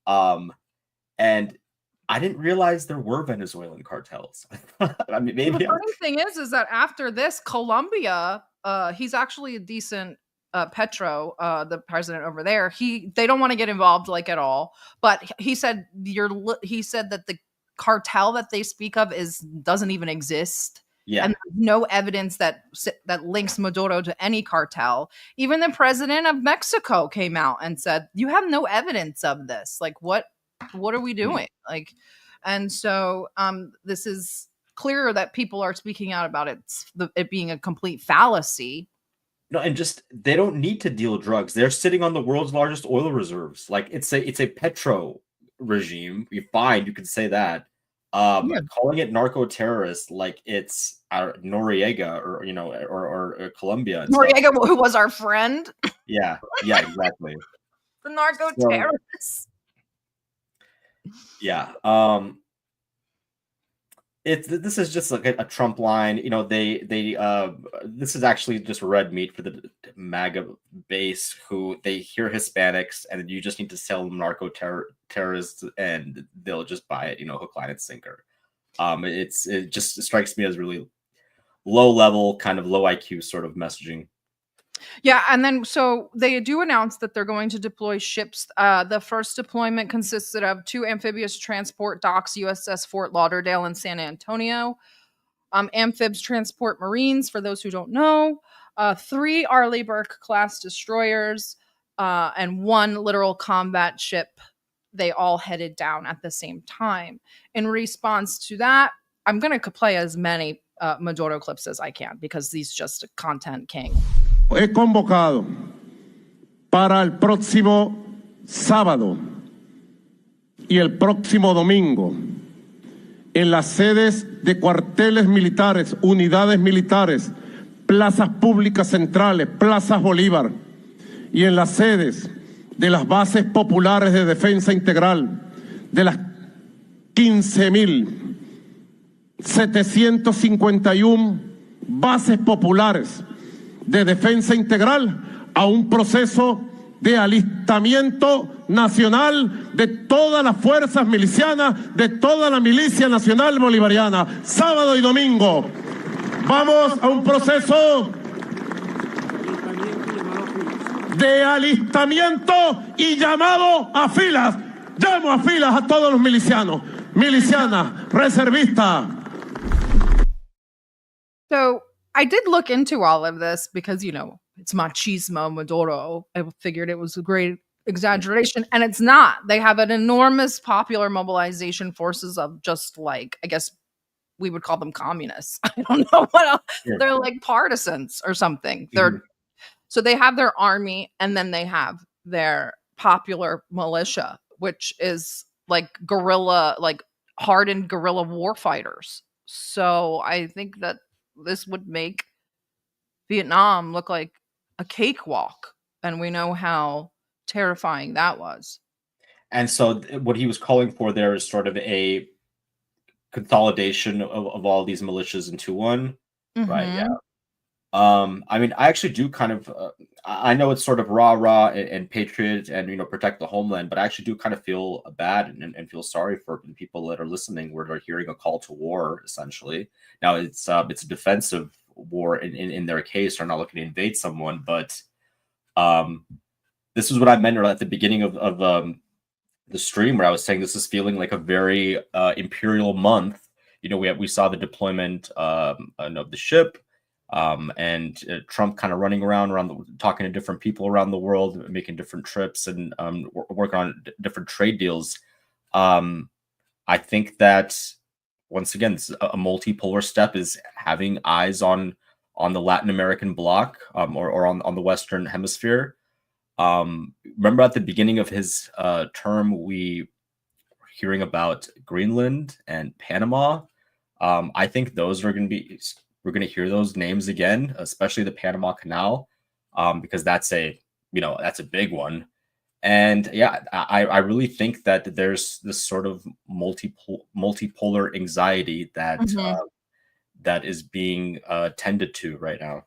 And I didn't realize there were Venezuelan cartels. I mean, maybe. The funny thing is that after this, Colombia, he's actually a decent Petro, the president over there. They don't want to get involved at all. But he said that the cartel that they speak of doesn't even exist. Yeah. And there's no evidence that links Maduro to any cartel. Even the president of Mexico came out and said, "You have no evidence of this. Like, what are we doing?" Like, and so this is clear that people are speaking out about it being a complete fallacy. No, and just they don't need to deal drugs. They're sitting on the world's largest oil reserves. Like it's a petro regime. You can say that. Calling it narco terrorist like it's Noriega or Colombia. Noriega, who was our friend. Yeah, exactly. The narco terrorists. Yeah. This is just like a Trump line. This is actually just red meat for the MAGA base who they hear Hispanics and you just need to sell them narco terrorists and they'll just buy it, hook, line, and sinker. It just strikes me as really low level, kind of low IQ sort of messaging. Yeah, and then so they do announce that they're going to deploy ships. The first deployment consisted of 2 amphibious transport docks, USS Fort Lauderdale and San Antonio. Amphibs transport Marines, for those who don't know. 3 Arleigh Burke-class destroyers, and 1 littoral combat ship. They all headed down at the same time. In response to that, I'm going to play as many Maduro clips as I can because he's just a content king. He convocado para el próximo sábado y el próximo domingo en las sedes de cuarteles militares, unidades militares, plazas públicas centrales, plazas Bolívar y en las sedes de las bases populares de defensa integral de las 15.751 bases populares de defensa integral a un proceso de alistamiento nacional de todas las fuerzas milicianas, de toda la milicia nacional bolivariana, sábado y domingo. Vamos a un proceso de alistamiento y llamado a filas. Llamo a filas a todos los milicianos, milicianas, reservistas. So I did look into all of this because, it's machismo Maduro. I figured it was a great exaggeration, and it's not. They have an enormous popular mobilization forces of just like, I guess we would call them communists. I don't know what else. Yeah. They're like partisans or something. So they have their army, and then they have their popular militia, which is like guerrilla, like hardened guerrilla war fighters. So I think that this would make Vietnam look like a cakewalk, and we know how terrifying that was. And so what he was calling for there is sort of a consolidation of all these militias into one, right? Yeah. I mean, I actually do kind of, I know it's sort of rah and patriot and, protect the homeland, but I actually do kind of feel bad and feel sorry for the people that are listening where they're hearing a call to war, essentially. Now it's a defensive war in their case. They're not looking to invade someone, but this is what I meant at the beginning of the stream where I was saying this is feeling like a very imperial month. We saw the deployment of the ship. And Trump kind of running around talking to different people around the world, making different trips and working on different trade deals. I think that once again, a multipolar step is having eyes on the Latin American bloc or on the Western Hemisphere. Remember at the beginning of his term, we were hearing about Greenland and Panama. I think those are going to be. We're going to hear those names again, especially the Panama Canal, because that's a big one. And yeah, I really think that there's this sort of multipolar anxiety that that is being tended to right now.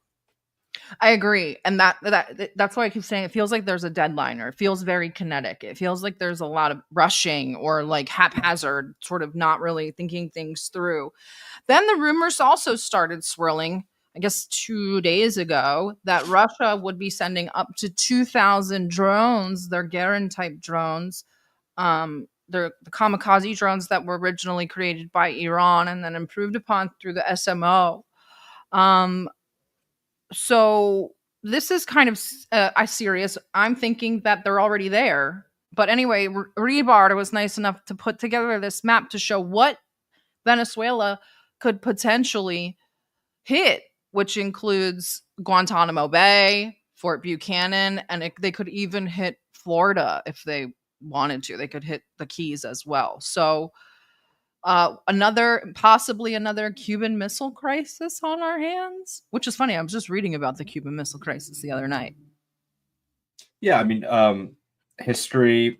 I agree. And that's why I keep saying it feels like there's a deadline, or it feels very kinetic. It feels like there's a lot of rushing or like haphazard, sort of not really thinking things through. Then the rumors also started swirling, I guess 2 days ago, that Russia would be sending up to 2,000 drones. They're Garen type drones. They're the kamikaze drones that were originally created by Iran and then improved upon through the SMO. So this is kind of serious. I'm thinking that they're already there. But anyway, Rebar was nice enough to put together this map to show what Venezuela could potentially hit, which includes Guantanamo Bay, Fort Buchanan, and they could even hit Florida if they wanted to. They could hit the Keys as well. So possibly another Cuban Missile Crisis on our hands, which is funny. I was just reading about the Cuban Missile Crisis the other night. Yeah, I mean, history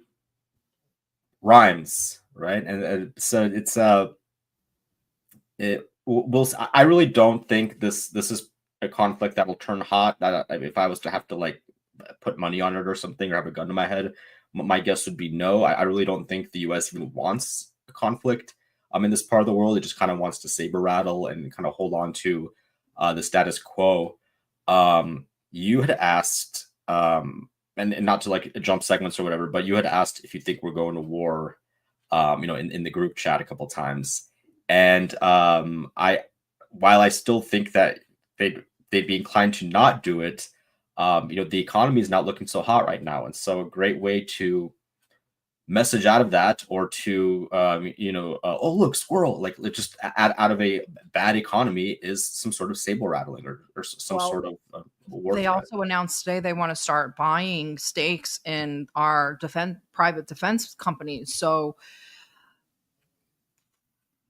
rhymes, right? And so it's I really don't think this is a conflict that will turn hot. That if I was to have to like put money on it or something, or have a gun to my head, my guess would be no. I really don't think the U.S. even wants a conflict. In this part of the world, it just kind of wants to saber rattle and kind of hold on to the status quo. You had asked, and not to like jump segments or whatever, but you had asked if you think we're going to war, in the group chat a couple times. And while I still think that they'd be inclined to not do it, the economy is not looking so hot right now. And so a great way to message out of that, or to oh look, squirrel, like just out of a bad economy, is some sort of sable rattling or some sort of war. They also announced today they want to start buying stakes in our private defense companies. So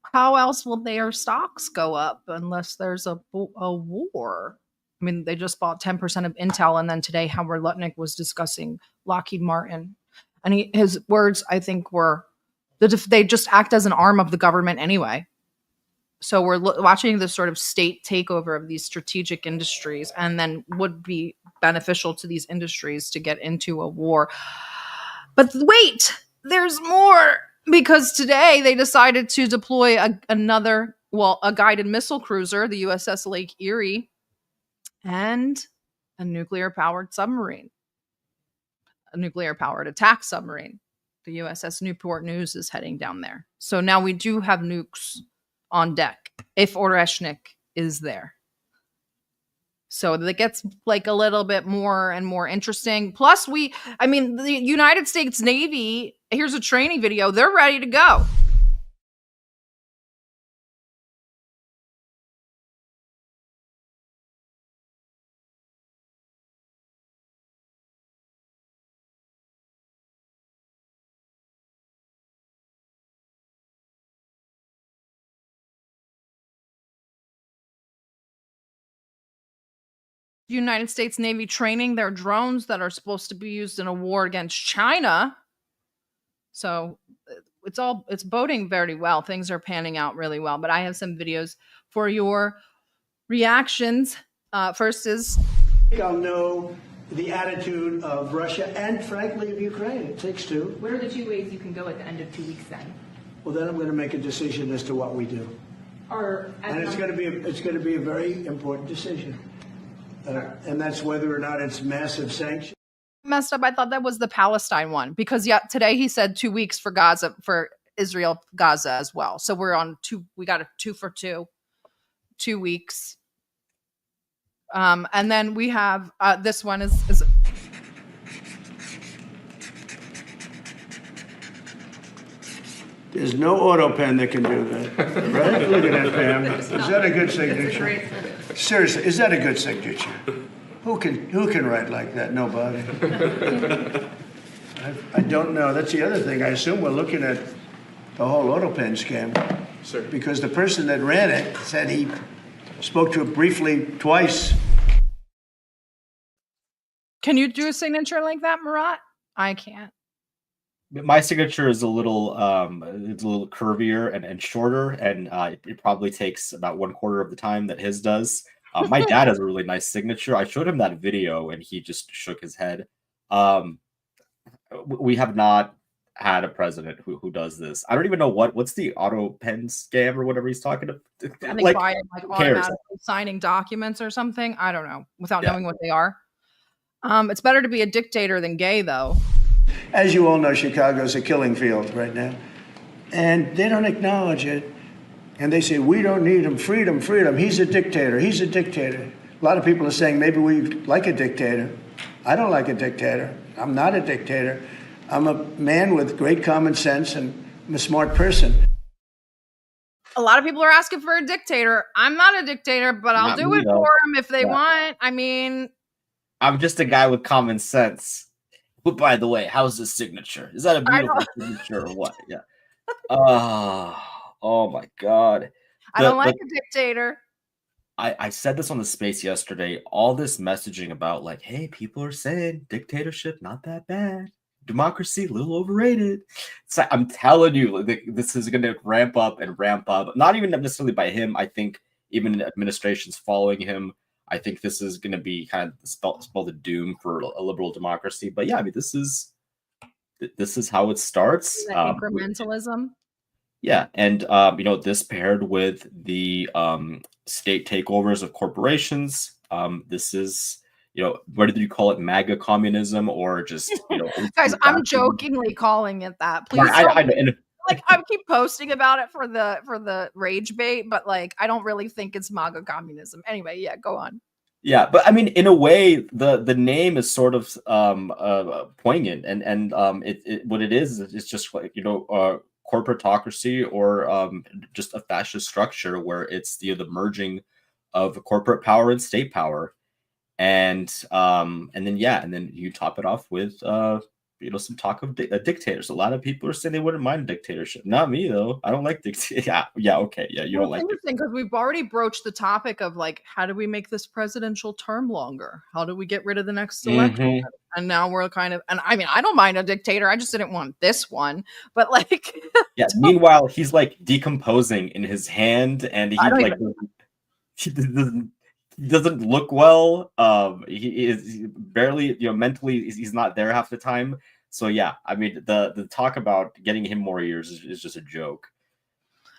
how else will their stocks go up unless there's a war? I mean, they just bought 10% of Intel, and then today Howard Lutnick was discussing Lockheed Martin. And his words, I think, were that they just act as an arm of the government anyway. So we're watching this sort of state takeover of these strategic industries, and then would be beneficial to these industries to get into a war. But wait, there's more, because today they decided to deploy a guided missile cruiser, the USS Lake Erie, and a nuclear-powered submarine. A nuclear-powered attack submarine. The USS Newport News is heading down there. So now we do have nukes on deck if Oreshnik is there. So that gets like a little bit more and more interesting. Plus the United States Navy, here's a training video. They're ready to go. United States Navy training their drones that are supposed to be used in a war against China. So it's boding very well. Things are panning out really well. But I have some videos for your reactions. First is I'll know the attitude of Russia and, frankly, of Ukraine. It takes two. What are the 2 ways you can go at the end of 2 weeks then? Well, then I'm going to make a decision as to what we do. And it's going to be a very important decision. And that's whether or not it's massive sanctions. Messed up. I thought that was the Palestine one, because today he said 2 weeks for Gaza, for Israel, Gaza as well. So we're on we got a 2 for 2, 2 weeks. And then we have this one is There's no auto pen that can do that, right? Look at that, Pam. Is that a good signature? Seriously, is that a good signature? Who can write like that? Nobody. I don't know. That's the other thing. I assume we're looking at the whole auto pen scam. Sir. Because the person that ran it said he spoke to it briefly twice. Can you do a signature like that, Murat? I can't. My signature is a little curvier and shorter, and it probably takes about 1/4 of the time that his does. My dad has a really nice signature. I showed him that video, and he just shook his head. We have not had a president who does this. I don't even know what's the auto pen scam or whatever he's talking about. I think automatically signing documents or something. I don't know, without knowing what they are. It's better to be a dictator than gay, though. As you all know, Chicago's a killing field right now. And they don't acknowledge it. And they say, we don't need him, freedom, freedom. He's a dictator, he's a dictator. A lot of people are saying maybe we like a dictator. I don't like a dictator. I'm not a dictator. I'm a man with great common sense and I'm a smart person. A lot of people are asking for a dictator. I'm not a dictator, but I'll do it for them if they want. I mean, I'm just a guy with common sense. But by the way, how's this signature? Is that a beautiful signature or what? Yeah. Oh my God. I don't like a dictator. I said this on the space yesterday. All this messaging about like, hey, people are saying dictatorship not that bad. Democracy, a little overrated. So I'm telling you, this is going to ramp up and ramp up. Not even necessarily by him. I think even administrations following him. I think this is going to be kind of spell the doom for a liberal democracy. But yeah, I mean, this is how it starts. Incrementalism. Yeah, and this paired with the state takeovers of corporations. This is, whether you call it MAGA communism or just, guys, I'm jokingly calling it that. Please, I keep posting about it for the rage bait, but like I don't really think it's MAGA communism. Anyway, yeah, go on. Yeah, but I mean, in a way, the name is sort of poignant, and what it is just like corporatocracy or just a fascist structure where it's the merging of corporate power and state power, and then you top it off with some talk of dictators. A lot of people are saying they wouldn't mind dictatorship. Not me though. I don't like dictatorship. Yeah, okay, yeah, you don't like. It's interesting because we've already broached the topic of like, how do we make this presidential term longer? How do we get rid of the next election? And now we're kind of, and I mean, I don't mind a dictator. I just didn't want this one, but like, yeah. Meanwhile, he's like decomposing in his hand, and he doesn't look well. He is barely, mentally, he's not there half the time. So yeah, I mean, the talk about getting him more years is just a joke.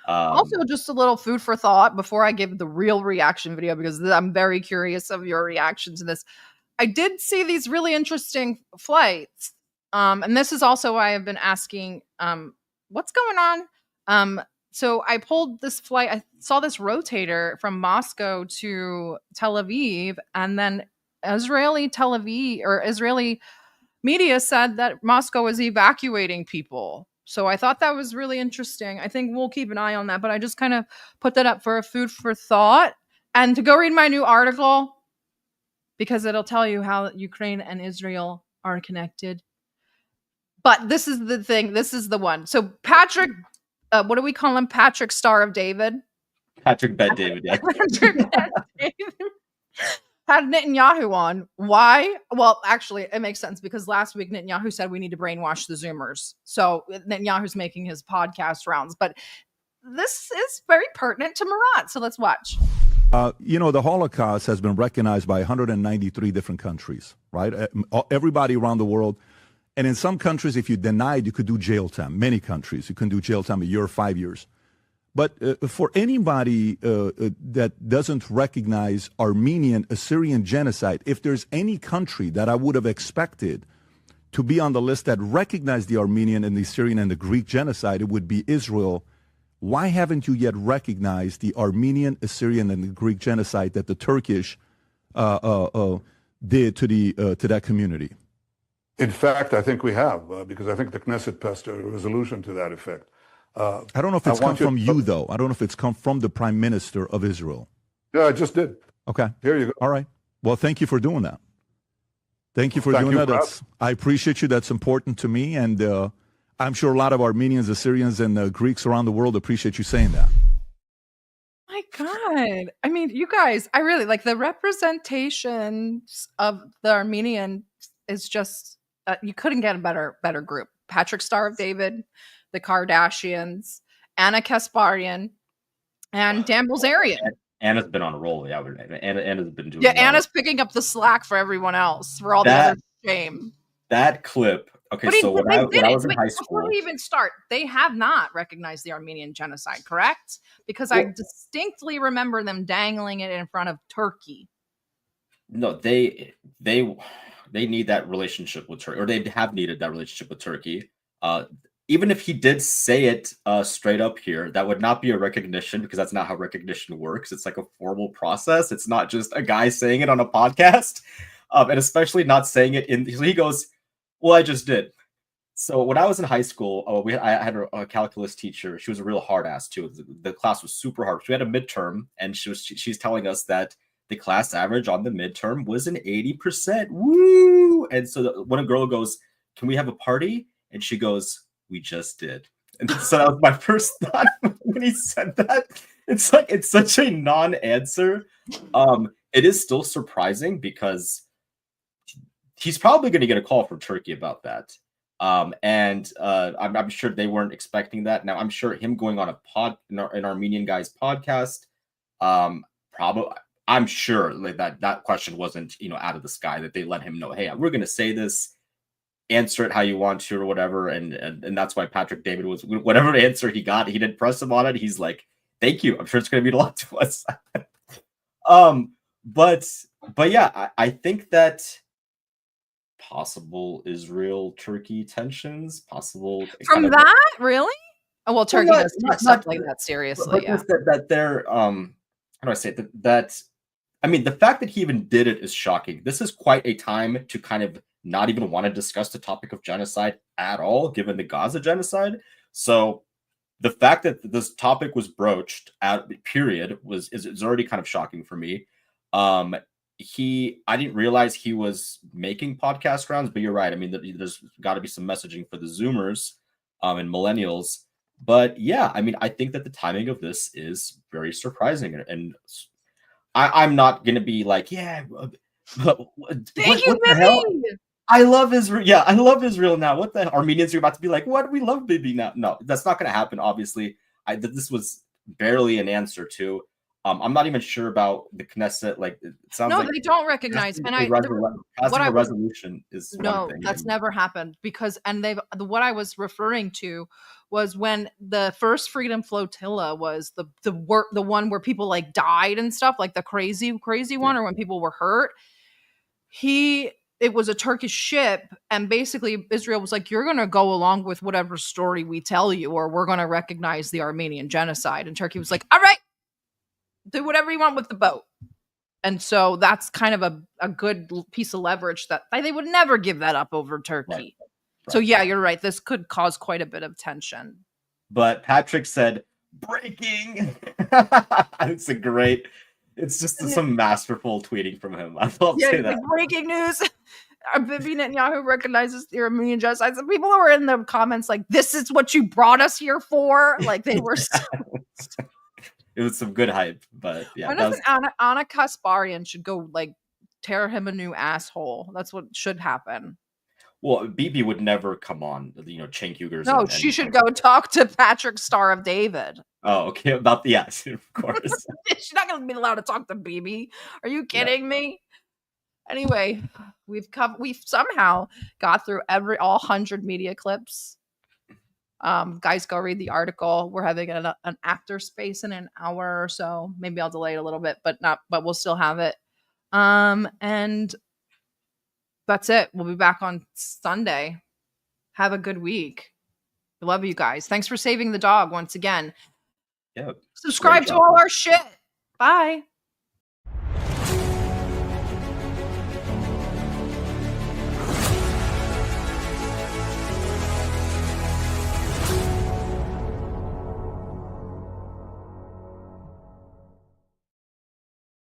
Also, just a little food for thought before I give the real reaction video, because I'm very curious of your reaction to this. I did see these really interesting flights. And this is also why I've been asking, what's going on? So I pulled this flight. I saw this rotator from Moscow to Tel Aviv, and then Israeli media said that Moscow is evacuating people. So I thought that was really interesting. I think we'll keep an eye on that, but I just kind of put that up for a food for thought and to go read my new article, because it'll tell you how Ukraine and Israel are connected. But this is the thing. This is the one. So Patrick, what do we call him? Patrick Star of David? Patrick Bet David, yeah. Patrick Bet David had Netanyahu on. Why? Well, actually, it makes sense because last week Netanyahu said we need to brainwash the Zoomers. So Netanyahu's making his podcast rounds. But this is very pertinent to Murat. So let's watch. The Holocaust has been recognized by 193 different countries, right? Everybody around the world. And in some countries, if you denied, you could do jail time. Many countries, you can do jail time a year, 5 years. But for anybody that doesn't recognize Armenian Assyrian genocide, if there's any country that I would have expected to be on the list that recognized the Armenian and the Assyrian and the Greek genocide, it would be Israel. Why haven't you yet recognized the Armenian, Assyrian, and the Greek genocide that the Turkish did to that community? In fact, I think we have, because I think the Knesset passed a resolution to that effect. I don't know if it's come from you, though. I don't know if it's come from the Prime Minister of Israel. Yeah, I just did. Okay. Here you go. All right. Well, thank you for doing that. Thank you for doing that. I appreciate you. That's important to me. And I'm sure a lot of Armenians, Assyrians, and Greeks around the world appreciate you saying that. My God. I mean, you guys, I really like the representations of the Armenian is just, you couldn't get a better group. Patrick Star of David, the Kardashians, Anna Kasparian, and Dan Bilzerian. Anna's been on a roll. Yeah, Anna's been doing. Yeah, Anna's picking up the slack for everyone else for all the other shame. That clip. Okay, so when I was in high school, before we even start, they have not recognized the Armenian genocide, correct? Because I distinctly remember them dangling it in front of Turkey. No, they need that relationship with Turkey, or they have needed that relationship with Turkey. even if he did say it straight up here, that would not be a recognition, because that's not how recognition works. It's like a formal process. It's not just a guy saying it on a podcast, and especially not saying it in. So he goes, "Well, I just did." So when I was in high school, I had a calculus teacher. She was a real hard ass too. The class was super hard. We had a midterm, and she's telling us that the class average on the midterm was an 80%. Woo! And so when a girl goes, "Can we have a party?" And she goes, "We just did." And so that was my first thought when he said that. It's like, it's such a non-answer. It is still surprising because he's probably going to get a call from Turkey about that. I'm sure they weren't expecting that. Now, I'm sure him going on an Armenian guy's podcast, probably, I'm sure like that question wasn't, out of the sky, that they let him know, "Hey, we're going to say this, answer it how you want to," or whatever. And that's why Patrick David was, whatever answer he got, he didn't press him on it. He's like, "Thank you. I'm sure it's going to mean a lot to us." But yeah, I think that possible Israel-Turkey tensions, possible from that, really? Oh, well, Turkey doesn't take stuff like that seriously. Yeah. That they're how do I say that? I mean, the fact that he even did it is shocking. This is quite a time to kind of not even want to discuss the topic of genocide at all, given the Gaza genocide. So the fact that this topic was broached at period is already kind of shocking for me. I didn't realize he was making podcast rounds, but you're right. I mean, there's got to be some messaging for the Zoomers and millennials. But yeah, I mean, I think that the timing of this is very surprising, and I'm not gonna be like, "Yeah, thank you, Bibi. I love Israel. Yeah, I love Israel now." What the Armenians are about to be like, "What? We love Bibi now." No, that's not gonna happen. Obviously, this was barely an answer to. I'm not even sure about the Knesset. Like, it sounds like they don't recognize. And a resolution is no, one thing. That's never happened because what I was referring to was when the first Freedom Flotilla was the one where people like died and stuff, like the crazy one, or when people were hurt. It was a Turkish ship, and basically Israel was like, "You're going to go along with whatever story we tell you, or we're going to recognize the Armenian genocide." And Turkey was like, "All right, do whatever you want with the boat." And so that's kind of a good piece of leverage that they would never give that up over Turkey. Right. So yeah, you're right. This could cause quite a bit of tension. But Patrick said, "Breaking." It's just some masterful tweeting from him. I'll say that. Like, breaking news. Bibi Netanyahu recognizes the Armenian genocide. Some people were in the comments like, "This is what you brought us here for." Like they were so it was some good hype, but yeah. When does Anna Kasparian should go like tear him a new asshole? That's what should happen. Well, Bibi would never come on, Cenk Uyghurs. No, she should go talk to Patrick Star of David. Oh, okay. About yes, of course. She's not going to be allowed to talk to Bibi. Are you kidding me? Anyway, we've somehow got through all 100 media clips. Guys, go read the article. We're having an actor space in an hour or so. Maybe I'll delay it a little bit, but we'll still have it. And that's it. We'll be back on Sunday. Have a good week. I love you guys. Thanks for saving the dog once again. Yeah. Subscribe to all our shit. Bye.